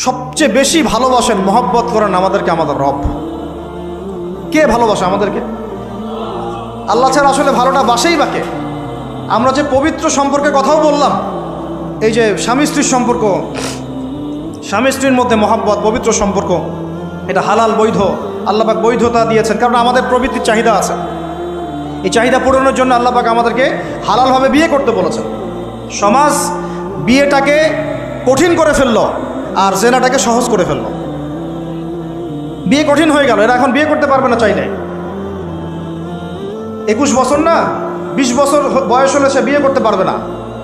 সবচেয়ে বেশি ভালোবাসেন, মহব্বত করেন আমাদেরকে আমাদের রব। কে ভালোবাসে আমাদেরকে? আল্লাহ ছাড়া আসলে ভালোটা বাসেই বাকে। আমরা যে পবিত্র সম্পর্কে কথাও বললাম, এই যে স্বামী স্ত্রীর সম্পর্ক, স্বামী স্ত্রীর মধ্যে মহব্বত, পবিত্র সম্পর্ক, এটা হালাল, বৈধ। আল্লাহ পাক বৈধতা দিয়েছেন, কারণ আমাদের প্রবৃত্তির চাহিদা আছে। এই চাহিদা পূরণের জন্য আল্লাহ পাক আমাদেরকে হালালভাবে বিয়ে করতে বলেছেন। সমাজ বিয়েটাকে কঠিন করে ফেললো আর জেনাটাকে সহজ করে ফেললো। বিয়ে কঠিন হয়ে গেল, এরা এখন বিয়ে করতে পারবে না চাইলে। 21 বছর না 20 বছর বয়স হলে সে বিয়ে করতে পারবে না।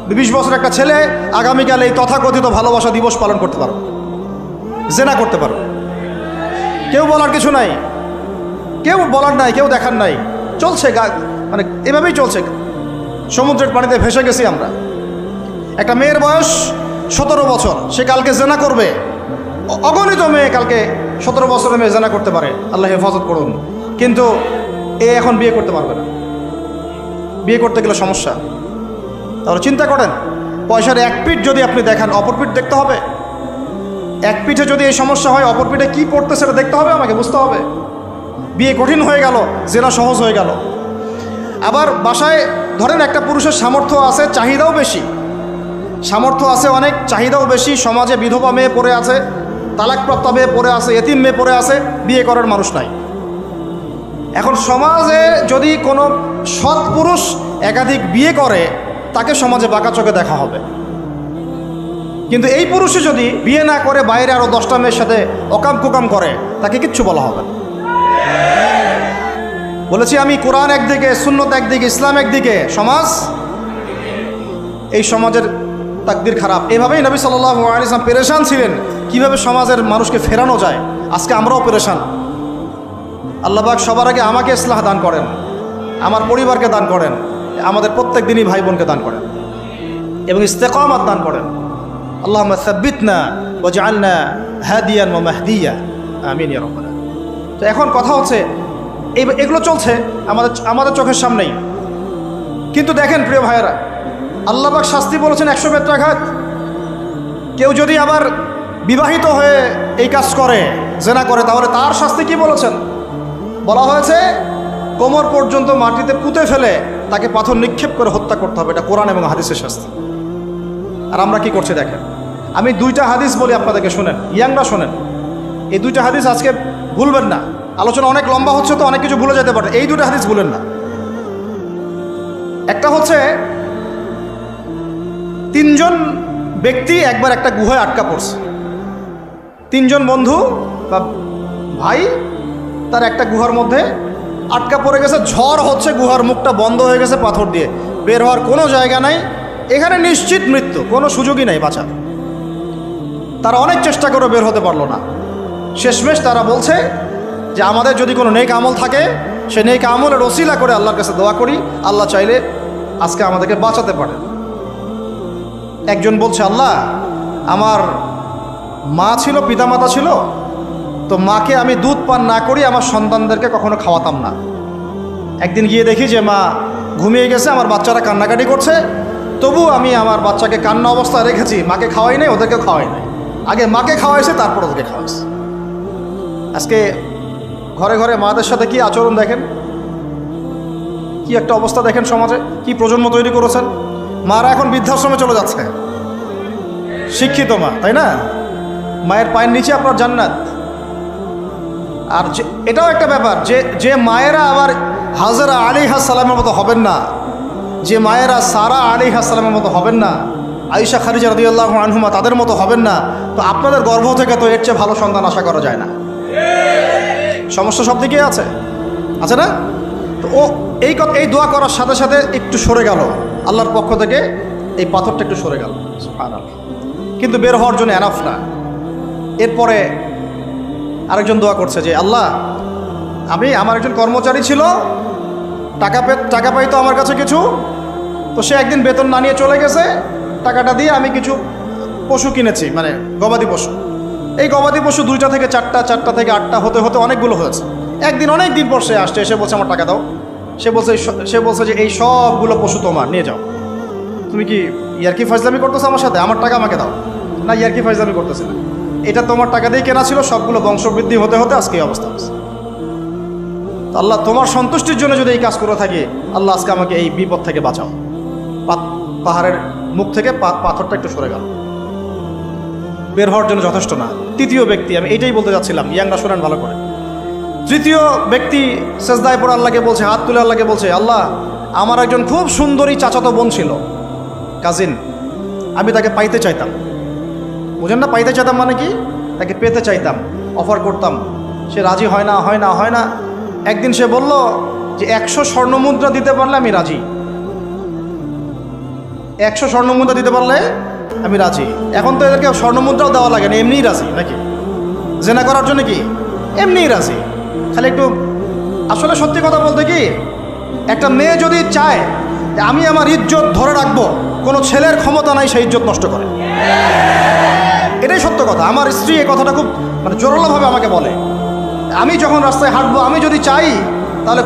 20 বছর একটা ছেলে আগামীকাল এই তথাকথিত ভালোবাসা দিবস পালন করতে পারবে, জেনা করতে পারবে। কেউ বলার কিছু নাই, কেউ বলার নাই, কেউ দেখার নাই। চলছে, মানে এভাবেই চলছে। সমুদ্রের পানিতে ভেসে গেছি আমরা। একটা মেয়ের বয়স 17 বছর, সে কালকে জেনা করবে। অগণিত মেয়ে কালকে 17 বছরের মেয়ে জেনা করতে পারে, আল্লাহ হেফাজত করুন। কিন্তু এ এখন বিয়ে করতে পারবে না। বিয়ে করতে গেলে সমস্যা। তাহলে চিন্তা করেন, পয়সার এক পিঠ যদি আপনি দেখেন, অপর পিঠ দেখতে হবে। এক পিঠে যদি এই সমস্যা হয়, অপর পিঠে কী পড়তে সেটা দেখতে হবে, আমাকে বুঝতে হবে। বিয়ে কঠিন হয়ে গেল, জেনা সহজ হয়ে গেল। আবার বাসায় ধরেন একটা পুরুষের সামর্থ্য আছে, চাহিদাও বেশি। সামর্থ্য আছে অনেক, চাহিদাও বেশি। সমাজে বিধবা মেয়ে পড়ে আছে, তালাকপ্রাপ্ত মেয়ে পড়ে আছে, এতিম মেয়ে পড়ে আছে, বিয়ে করার মানুষ নাই। এখন সমাজে যদি কোনো সৎ পুরুষ একাধিক বিয়ে করে, তাকে সমাজে বাঁকা চোখে দেখা হবে। কিন্তু এই পুরুষে যদি বিয়ে না করে বাইরে আরও 10টা মেয়ের সাথে অকাম কুকাম করে, তাকে কিচ্ছু বলা হবে না। বলেছি আমি, কোরআন একদিকে, সুন্নত একদিকে, ইসলাম একদিকে, সমাজ, এই সমাজের তাকদির খারাপ। এভাবেই নবী সাল্লাল্লাহু আলাইহি ওয়াসাল্লাম পেরেশান ছিলেন কিভাবে সমাজের মানুষকে ফেরানো যায়। আজকে আমরাও পেরেশান। আল্লাহ পাক সবার আগে আমাকে ইসলাহ দান করেন, আমার পরিবারকে দান করেন, আমাদের প্রত্যেক দিনই ভাই বোনকে দান করেন এবং ইস্তেকামাত দান করেন। আল্লাহুম্মা সাব্বিতনা ওয়াজআলনা হাদিয়ান ওয়া মাহদিয়া, আমিন ইয়া রাব্বাল আলামিন। তো এখন কথা হচ্ছে, এগুলো চলছে আমাদের চোখের সামনেই। কিন্তু দেখেন প্রিয় ভাইয়েরা, আল্লাহ পাক শাস্তি বলেছেন 100 বেত্রাঘাত। কেউ যদি আবার বিবাহিত হয়ে এই কাজ করে, জেনা করে, তাহলে তার শাস্তি কি বলেছেন? বলা হয়েছে কোমর পর্যন্ত মাটিতে পুঁতে ফেলে তাকে পাথর নিক্ষেপ করে হত্যা করতে হবে। এটা কোরআন এবং হাদিসের শাস্তি। আর আমরা কি করছি দেখেন। আমি 2টা হাদিস বলি আপনাদেরকে, শোনেন, ইয়াংরা শোনেন। এই 2টা হাদিস আজকে ভুলবেন না। আলোচনা অনেক লম্বা হচ্ছে তো অনেক কিছু ভুলে যেতে পারে, এই 2টা হাদিস ভুলেন না। একটা হচ্ছে 3 জন ব্যক্তি একবার একটা গুহায় আটকা পড়ছে। 3 জন বন্ধু বা ভাই, তার একটা গুহার মধ্যে আটকা পড়ে গেছে। ঝড় হচ্ছে, গুহার মুখটা বন্ধ হয়ে গেছে পাথর দিয়ে, বের হওয়ার কোনো জায়গা নাই। এখানে নিশ্চিত মৃত্যু, কোনো সুযোগই নাই বাঁচার। তারা অনেক চেষ্টা করে বের হতে পারলো না। শেষমেশ তারা বলছে যে আমাদের যদি কোনো নেক আমল থাকে, সে নেক আমলের ওসিলা করে আল্লাহর কাছে দোয়া করি, আল্লাহ চাইলে আজকে আমাদেরকে বাঁচাতে পারে। একজন বলছে, আল্লাহ, আমার মা ছিল, পিতামাতা ছিল, তো মাকে আমি দুধ পান না করি আমার সন্তানদেরকে কখনো খাওয়াতাম না। একদিন গিয়ে দেখি যে মা ঘুমিয়ে গেছে, আমার বাচ্চারা কান্নাকাটি করছে, তবু আমি আমার বাচ্চাকে কান্না অবস্থায় রেখেছি, মাকে খাওয়াই নাই, ওদেরকে খাওয়াই নাই। আগে মাকে খাওয়াইছে, তারপর ওদেরকে খাওয়াইছে। আজকে ঘরে ঘরে মাদের সাথে কি আচরণ দেখেন, কি একটা অবস্থা দেখেন সমাজে, কি প্রজন্ম তৈরি করেছেন। মারা এখন বৃদ্ধাশ্রমে চলে যাচ্ছে। শিক্ষিত মা, তাই না? মায়ের পায়ের নিচে আপনার জান্নাত। আর এটাও একটা ব্যাপার যে মায়েরা আবার হাজরা আলাইহিস সালামের মতো হবেন না, যে মায়েরা সারা আলাইহিস সালামের মতো হবেন না, আয়েশা খাদিজা রাদিয়াল্লাহু আনহুমা তাদের মতো হবেন না, তো আপনাদের গর্ভ থেকে তো এর চেয়ে ভালো সন্তান আশা করা যায় না। সমস্যা সব দিকেই আছে না? তো এই দোয়া করার সাথে সাথে একটু সরে গেল আল্লাহর পক্ষ থেকে, এই পাথরটা একটু সরে গেল, সুবহানাল্লাহ। কিন্তু বের হওয়ার জন্য এনাফ না। এরপরে আরেকজন দোয়া করছে যে আল্লাহ, আমার একজন কর্মচারী ছিল, টাকা পাইতো আমার কাছে কিছু, তো সে একদিন বেতন না নিয়ে চলে গেছে। টাকাটা দিয়ে আমি কিছু পশু কিনেছি, মানে গবাদি পশু। এই গবাদি পশু 2টা থেকে 4টা, 4টা থেকে 8টা হতে হতে অনেকগুলো হয়েছে। একদিন অনেক দিন পর সে আসছে, এসে বলছে আমার টাকা দাও। সে বলছে যে এই সবগুলো পশু তোমার, নিয়ে যাও। তুমি কি ইয়ার্কি ফাজলামি করতেছো আমার সাথে? আমার টাকা আমাকে দাও। না, ইয়ার্কি ফাজলামি করতেছে না। এটা তোমার টাকা দিয়ে কেনা ছিল, সবগুলো বংশবৃদ্ধি হতে হতে আজকে এই অবস্থা আছে। আল্লাহ তোমার সন্তুষ্টির জন্য যদি এই কাজ করে থাকে, আল্লাহ আজকে আমাকে এই বিপদ থেকে বাঁচাও। পাহাড়ের মুখ থেকে পাথরটা একটু সরে গেল, বের হওয়ার জন্য যথেষ্ট না। তৃতীয় ব্যক্তি, আমি এইটাই বলতে যাচ্ছিলাম, ইয়াংরা শোনেন ভালো করে। তৃতীয় ব্যক্তি সেজদায় পড়ে আল্লাহকে বলছে, হাত তুলে আল্লাহকে বলছে, আল্লাহ আমার একজন খুব সুন্দরী চাচাতো বোন ছিল, কাজিন, আমি তাকে পাইতে চাইতাম। বুঝেন না, পাইতে চাইতাম মানে কি? তাকে পেতে চাইতাম, অফার করতাম, সে রাজি হয় না হয় না হয় না। একদিন সে বলল যে 100 স্বর্ণমুদ্রা দিতে পারলে আমি রাজি, 100 স্বর্ণমুদ্রা দিতে পারলে আমি রাজি। এখন তো এদেরকে স্বর্ণমুদ্রাও দেওয়া লাগে না, এমনিই রাজি নাকি? জেনা করার জন্য কি এমনিই রাজি, খালি একটু। আসলে সত্যি কথা বলতে কি, একটা মেয়ে যদি চায় যে আমি আমার ইজ্জত ধরে রাখবো, কোনো ছেলের ক্ষমতা নাই সেই ইজ্জত নষ্ট করে। এটাই সত্য কথা। আমার স্ত্রী এই কথাটা খুব জোরালোভাবে আমাকে বলে, আমি যখন রাস্তায় হাঁটবো, আমি যদি চাই তাহলে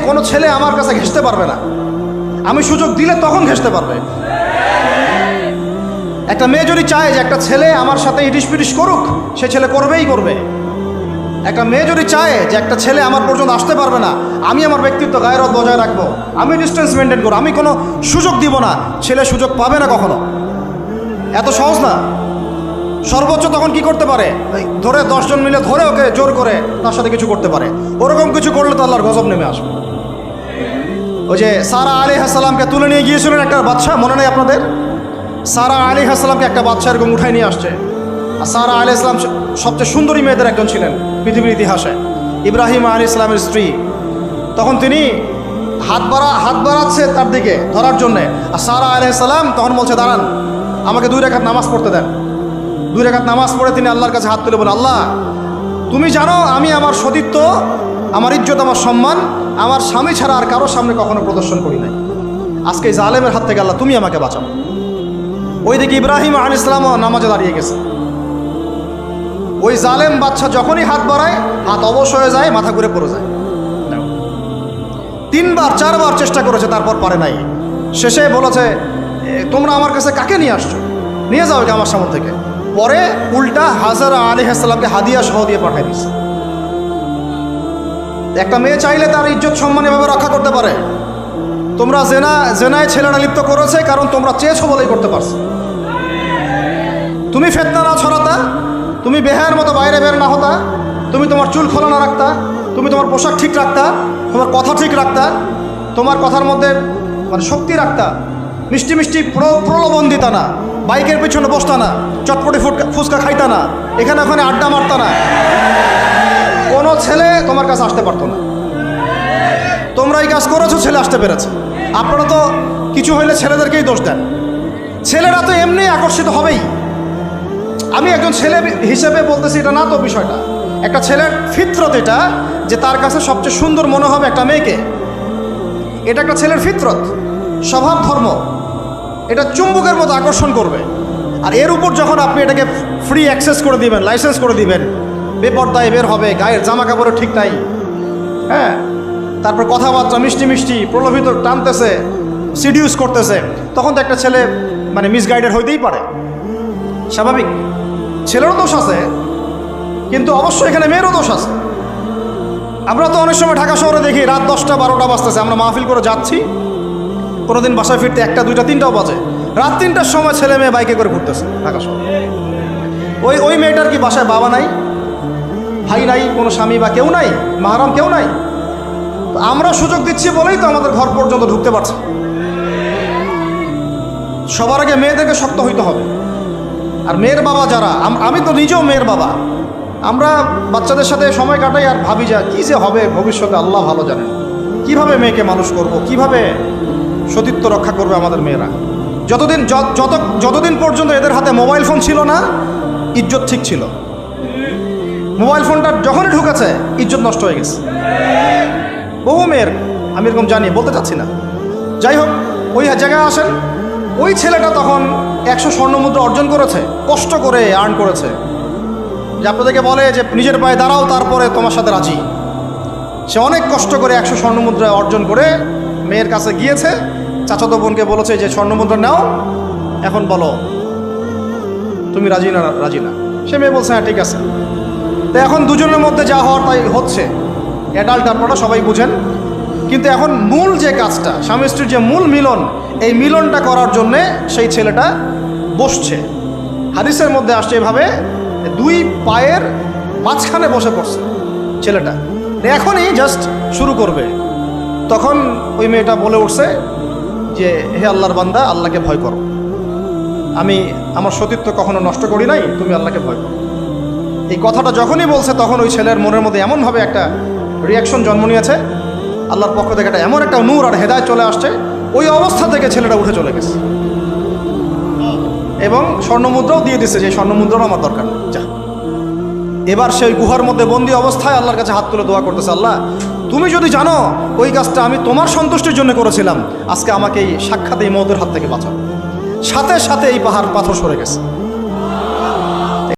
কোনো ছেলে আমার কাছে ঘেঁষতে পারবে না, আমি সুযোগ দিলে তখন ঘেঁষতে পারবে। একটা মেয়ে যদি চায় যে একটা ছেলে আমার সাথে ইটিস পিটিস করুক, সে ছেলে করবেই করবে। একটা মেয়ে যদি চায় যে একটা ছেলে আমার পর্যন্ত আসতে পারবে না, আমি আমার ব্যক্তিত্ব গায়রত বজায় রাখবো, আমি ডিস্টেন্স মেনটেন করবো, আমি কোনো সুযোগ দিব না, ছেলে সুযোগ পাবে না কখনো। এত সহজ না। সর্বোচ্চ তখন কি করতে পারে, ধরে 10 জন মিলে ধরে ওকে জোর করে তার সাথে কিছু করতে পারে। ওরকম কিছু করলে তো আল্লাহর গজব নেমে আসবে। ওই যে সারা আলাইহিস সালামকে তুলে নিয়ে গিয়েছিলেন একটা বাচ্চা, মনে নেই আপনাদের? সারা আলাইহিস সালামকে একটা বাচ্চা এরকম উঠাই নিয়ে আসছে। আর সারা আলাইহিস সালাম সবচেয়ে সুন্দরী মেয়েদের একজন ছিলেন পৃথিবীর ইতিহাসে, ইব্রাহিম আলাইহিস সালামের স্ত্রী। তখন তিনি হাত বাড়াচ্ছে তার দিকে ধরার জন্যে, আর সারা আলাইহিস সালাম তখন বলছে, দাঁড়ান, আমাকে 2 রাকাত নামাজ পড়তে দেন। 2 রাকাত নামাজ পড়ে তিনি আল্লাহর কাছে হাত তুলে বলেন, আল্লাহ তুমি জানো আমি আমার সতীত্ব, আমার ইজ্জত, আমার সম্মান আমার স্বামী ছাড়া আর কারোর সামনে কখনো প্রদর্শন করি নাই। আজকে এই জালেমের হাত থেকে আল্লাহ তুমি আমাকে বাঁচাও। ওইদিকে ইব্রাহিম আলাইহিস সালামও নামাজে দাঁড়িয়ে গেছে। ওই জালেম বাচ্চা যখনই হাত বাড়ায়, হাত অবশ হয়ে যায়, মাথা ঘুরে পড়ে যায়। 3বার 4বার চেষ্টা করেছে, তারপর পারে নাই। শেষে বলেছে, তোমরা আমার কাছে কাকে নিয়ে আসছো, নিয়ে যাও এটা আমার সামনে থেকে। পরে উল্টা হাজারা আলাইহিস সালামকে হাদিয়া সহ দিয়ে পাঠিয়ে দিচ্ছে। একটা মেয়ে চাইলে তার ইজ্জত সম্মান এভাবে রক্ষা করতে পারে। তোমরা জেনায় ছেলেরা লিপ্ত করেছে কারণ তোমরা চেয়েছো বলেই করতে পারছো। তুমি ফিতনা না ছড়াতা, তুমি বেহায়ের মতো বাইরে বের না হতা, তুমি তোমার চুল খোলা না রাখতা, তুমি তোমার পোশাক ঠিক রাখতা, তোমার কথা ঠিক রাখতা, তোমার কথার মধ্যে শক্তি রাখতা, মিষ্টি মিষ্টি প্রলোভন দিতা না, বাইকের পিছনে বসতা না, চটপটি ফুচকা খাইতা না, এখানে ওখানে আড্ডা মারতা না, কোনো ছেলে তোমার কাছে আসতে পারতো না। তোমরা এই কাজ করেছো, ছেলে আসতে পেরেছে। আপনারা তো কিছু হইলে ছেলেদেরকেই দোষ দেন। ছেলেরা তো এমনি আকর্ষিত হবেই। আমি একজন ছেলে হিসেবে বলতেছি এটা না তো বিষয়টা। একটা ছেলের ফিতরত এটা, যে তার কাছে সবচেয়ে সুন্দর মনে হবে একটা মেয়েকে। এটা একটা ছেলের ফিতরত, স্বভাব ধর্ম, এটা চুম্বকের মতো আকর্ষণ করবে। আর এর উপর যখন আপনি এটাকে ফ্রি অ্যাক্সেস করে দিবেন, লাইসেন্স করে দিবেন, বেপর্দায় বের হবে, গায়ের জামা কাপড়ও ঠিক নাই, হ্যাঁ, তারপর কথাবার্তা মিষ্টি মিষ্টি প্রলোভিত টানতেছে, সিডিউস করতেছে, তখন তো একটা ছেলে মিসগাইডেড হইতেই পারে, স্বাভাবিক। ছেলেরও দোষ আছে, কিন্তু অবশ্যই এখানে মেয়েরও দোষ আছে। আমরা তো অনেক সময় ঢাকা শহরে দেখি রাত 10টা 12টা বাজতেছে, আমরা মাহফিল করে যাচ্ছি, কোনোদিন বাসায় ফিরতে 1টা 2টা 3টাও বাজে, রাত 3টার সময় ছেলে মেয়ে বাইকে করে ঘুরতেছে ঢাকা শহরে। ওই মেয়েটার কি বাসায় বাবা নাই, ভাই নাই, কোনো স্বামী বা কেউ নাই, মাহারাম কেউ নাই? তো আমরা সুযোগ দিচ্ছি বলেই তো আমাদের ঘর পর্যন্ত ঢুকতে পারছে। সবার আগে মেয়েদেরকে শক্ত হইতে হবে। আর মেয়ের বাবা যারা, আমি তো নিজেও মেয়ের বাবা, আমরা বাচ্চাদের সাথে সময় কাটাই আর ভাবি যা কী যে হবে ভবিষ্যতে আল্লাহ ভালো জানেন। কিভাবে মেয়েকে মানুষ করব, কিভাবে সতীত্ব রক্ষা করবে আমাদের মেয়েরা। যতদিন পর্যন্ত এদের হাতে মোবাইল ফোন ছিল না, ইজ্জত ঠিক ছিল। মোবাইল ফোনটা যখনই ঢুকেছে, ইজ্জত নষ্ট হয়ে গেছে বহু মেয়ের। আমি এরকম জানি, বলতে চাচ্ছি না। যাই হোক, ওই জায়গায় আসেন, ওই ছেলেটা তখন 100 স্বর্ণমুদ্রা অর্জন করেছে, কষ্ট করে আর্ন করেছে। যে আপনাদেরকে বলে যে নিজের পায়ে দাঁড়াও, তারপরে তোমার সাথে রাজি। সে অনেক কষ্ট করে 100 স্বর্ণমুদ্রা অর্জন করে মেয়ের কাছে গিয়েছে, চাচাতো বোনকে বলেছে যে স্বর্ণমুদ্রা নাও, এখন বলো তুমি রাজি না। সে মেয়ে বলছে হ্যাঁ ঠিক আছে। তো এখন দুজনের মধ্যে যা হওয়ার তাই হচ্ছে, অ্যাডাল্ট আপনারা সবাই বুঝেন। কিন্তু এখন মূল যে কাজটা, স্বামী স্ত্রীর যে মূল মিলন, এই মিলনটা করার জন্যে সেই ছেলেটা বসছে। হাদিসের মধ্যে আসছে এভাবে, দুই পায়ের মাঝখানে বসে পড়ছে ছেলেটা, এখনই জাস্ট শুরু করবে। তখন ওই মেয়েটা বলে উঠছে যে হে আল্লাহর বান্দা, আল্লাহকে ভয় করো, আমি আমার সতীত্ব কখনো নষ্ট করি নাই, তুমি আল্লাহকে ভয় করো। এই কথাটা যখনই বলছে তখন ওই ছেলের মনের মধ্যে এমনভাবে একটা রিয়াকশন জন্ম নিয়েছে, আল্লাহর পক্ষ থেকে একটা এমন একটা নূর আর হেদায়েত চলে আসছে, ওই অবস্থা থেকে ছেলেটা উঠে চলে গেছে এবং স্বর্ণমুদ্রাও দিয়ে দিচ্ছে, যে স্বর্ণমুদ্রাও আমার দরকার নেই, যা। এবার সেই গুহার মধ্যে বন্দি অবস্থায় আল্লাহর কাছে হাত তুলে দোয়া করতেছে, আল্লাহ তুমি যদি জানো ওই কাজটা আমি তোমার সন্তুষ্টির জন্য করেছিলাম, আজকে আমাকে এই সাক্ষাৎ এই মওতের হাত থেকে বাঁচাও। সাথে সাথে এই পাহাড় পাথর সরে গেছে।